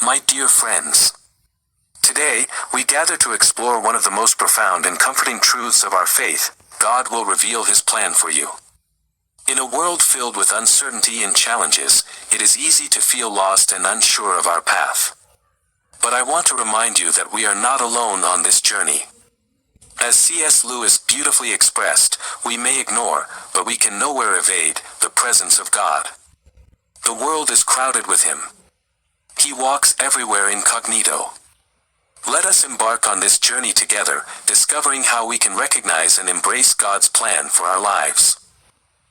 My dear friends, today we gather to explore one of the most profound and comforting truths of our faith. God will reveal His plan for you. In a world filled with uncertainty and challenges, it is easy to feel lost and unsure of our path. But I want to remind you that we are not alone on this journey. As C.S. Lewis beautifully expressed, we may ignore, but we can nowhere evade, the presence of God. The world is crowded with Him. He walks everywhere incognito. Let us embark on this journey together, discovering how we can recognize and embrace God's plan for our lives.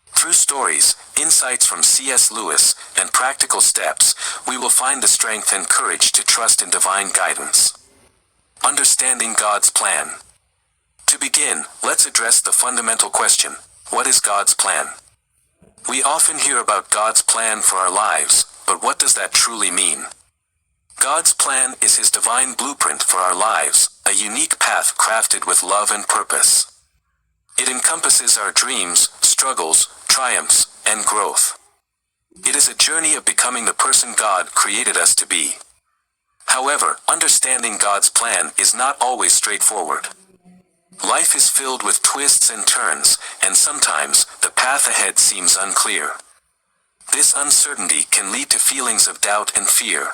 Through stories, insights from C.S. Lewis, and practical steps, we will find the strength and courage to trust in divine guidance. Understanding God's plan. To begin, let's address the fundamental question: what is God's plan? We often hear about God's plan for our lives, but what does that truly mean? God's plan is His divine blueprint for our lives, a unique path crafted with love and purpose. It encompasses our dreams, struggles, triumphs, and growth. It is a journey of becoming the person God created us to be. However, understanding God's plan is not always straightforward. Life is filled with twists and turns, and sometimes the path ahead seems unclear. This uncertainty can lead to feelings of doubt and fear.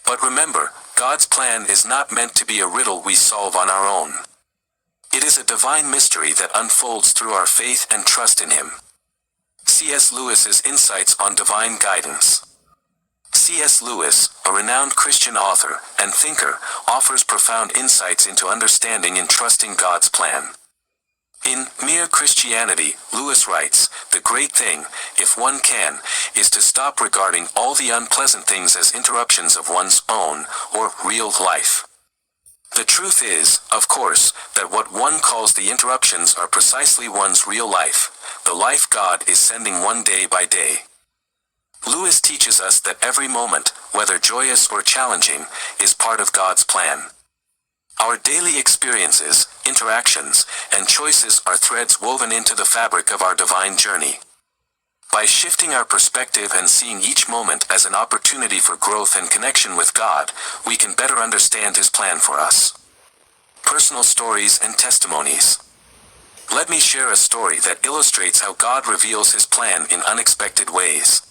But remember, God's plan is not meant to be a riddle we solve on our own. It is a divine mystery that unfolds through our faith and trust in Him. C.S. Lewis's insights on divine guidance. C.S. Lewis, a renowned Christian author and thinker, offers profound insights into understanding and trusting God's plan. In Mere Christianity, Lewis writes, "The great thing, if one can, is to stop regarding all the unpleasant things as interruptions of one's own, or real life. The truth is, of course, that what one calls the interruptions are precisely one's real life, the life God is sending one day by day." Lewis teaches us that every moment, whether joyous or challenging, is part of God's plan. Our daily experiences, interactions, and choices are threads woven into the fabric of our divine journey. By shifting our perspective and seeing each moment as an opportunity for growth and connection with God, we can better understand His plan for us. Personal stories and testimonies. Let me share a story that illustrates how God reveals His plan in unexpected ways.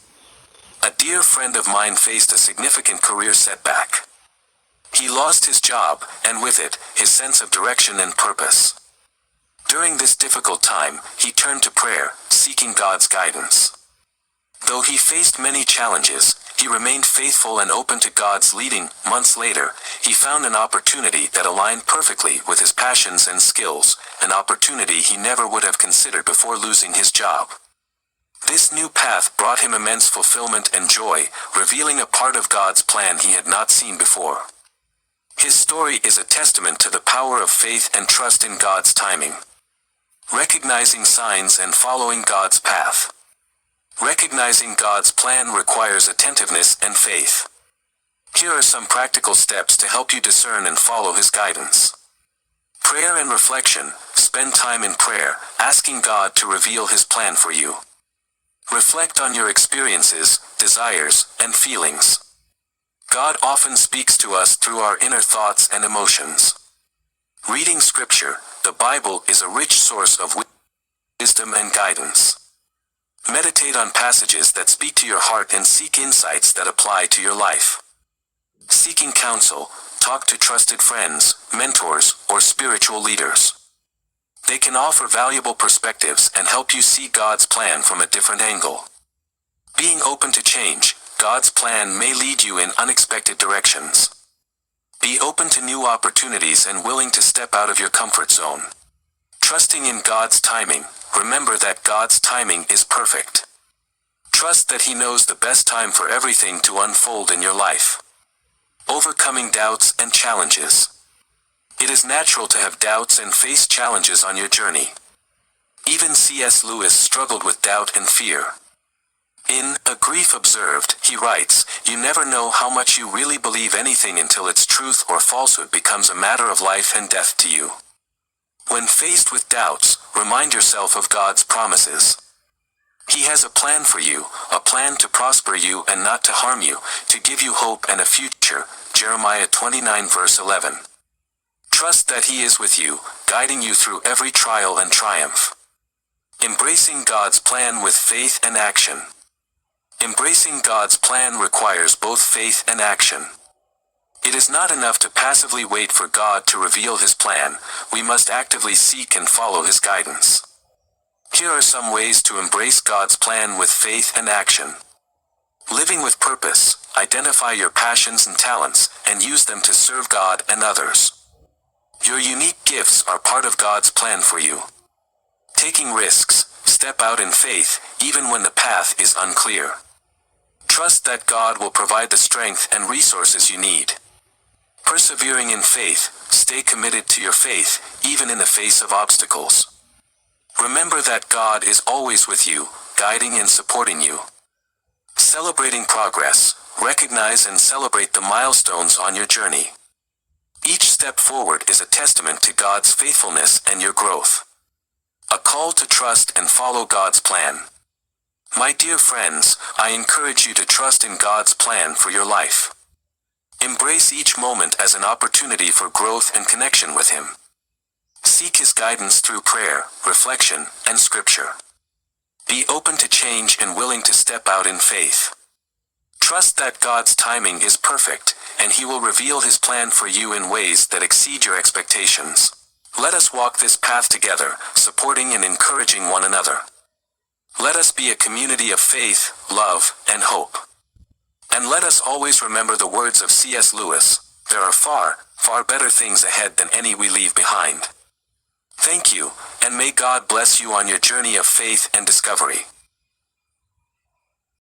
A dear friend of mine faced a significant career setback. He lost his job, and with it, his sense of direction and purpose. During this difficult time, he turned to prayer, seeking God's guidance. Though he faced many challenges, he remained faithful and open to God's leading. Months later, he found an opportunity that aligned perfectly with his passions and skills, an opportunity he never would have considered before losing his job. This new path brought him immense fulfillment and joy, revealing a part of God's plan he had not seen before. His story is a testament to the power of faith and trust in God's timing. Recognizing signs and following God's path. Recognizing God's plan requires attentiveness and faith. Here are some practical steps to help you discern and follow His guidance. Prayer and reflection. Spend time in prayer, asking God to reveal His plan for you. Reflect on your experiences, desires, and feelings. God often speaks to us through our inner thoughts and emotions. Reading Scripture, the Bible is a rich source of wisdom and guidance. Meditate on passages that speak to your heart and seek insights that apply to your life. Seeking counsel, talk to trusted friends, mentors, or spiritual leaders. They can offer valuable perspectives and help you see God's plan from a different angle. Being open to change, God's plan may lead you in unexpected directions. Be open to new opportunities and willing to step out of your comfort zone. Trusting in God's timing. Remember that God's timing is perfect. Trust that He knows the best time for everything to unfold in your life. Overcoming doubts and challenges. It is natural to have doubts and face challenges on your journey. Even C.S. Lewis struggled with doubt and fear. In A Grief Observed, he writes, "You never know how much you really believe anything until its truth or falsehood becomes a matter of life and death to you." When faced with doubts, remind yourself of God's promises. He has a plan for you, a plan to prosper you and not to harm you, to give you hope and a future. Jeremiah 29 verse 11. Trust that He is with you, guiding you through every trial and triumph. Embracing God's plan with faith and action. Embracing God's plan requires both faith and action. It is not enough to passively wait for God to reveal His plan. We must actively seek and follow His guidance. Here are some ways to embrace God's plan with faith and action. Living with purpose. Identify your passions and talents, and use them to serve God and others. Your unique gifts are part of God's plan for you. Taking risks. Step out in faith, even when the path is unclear. Trust that God will provide the strength and resources you need. Persevering in faith. Stay committed to your faith, even in the face of obstacles. Remember that God is always with you, guiding and supporting you. Celebrating progress. Recognize and celebrate the milestones on your journey. Each step forward is a testament to God's faithfulness and your growth. A call to trust and follow God's plan. My dear friends, I encourage you to trust in God's plan for your life. Embrace each moment as an opportunity for growth and connection with Him. Seek His guidance through prayer, reflection, and Scripture. Be open to change and willing to step out in faith. Trust that God's timing is perfect, and He will reveal His plan for you in ways that exceed your expectations. Let us walk this path together, supporting and encouraging one another. Let us be a community of faith, love, and hope. And let us always remember the words of C.S. Lewis, there are far, far better things ahead than any we leave behind. Thank you, and may God bless you on your journey of faith and discovery.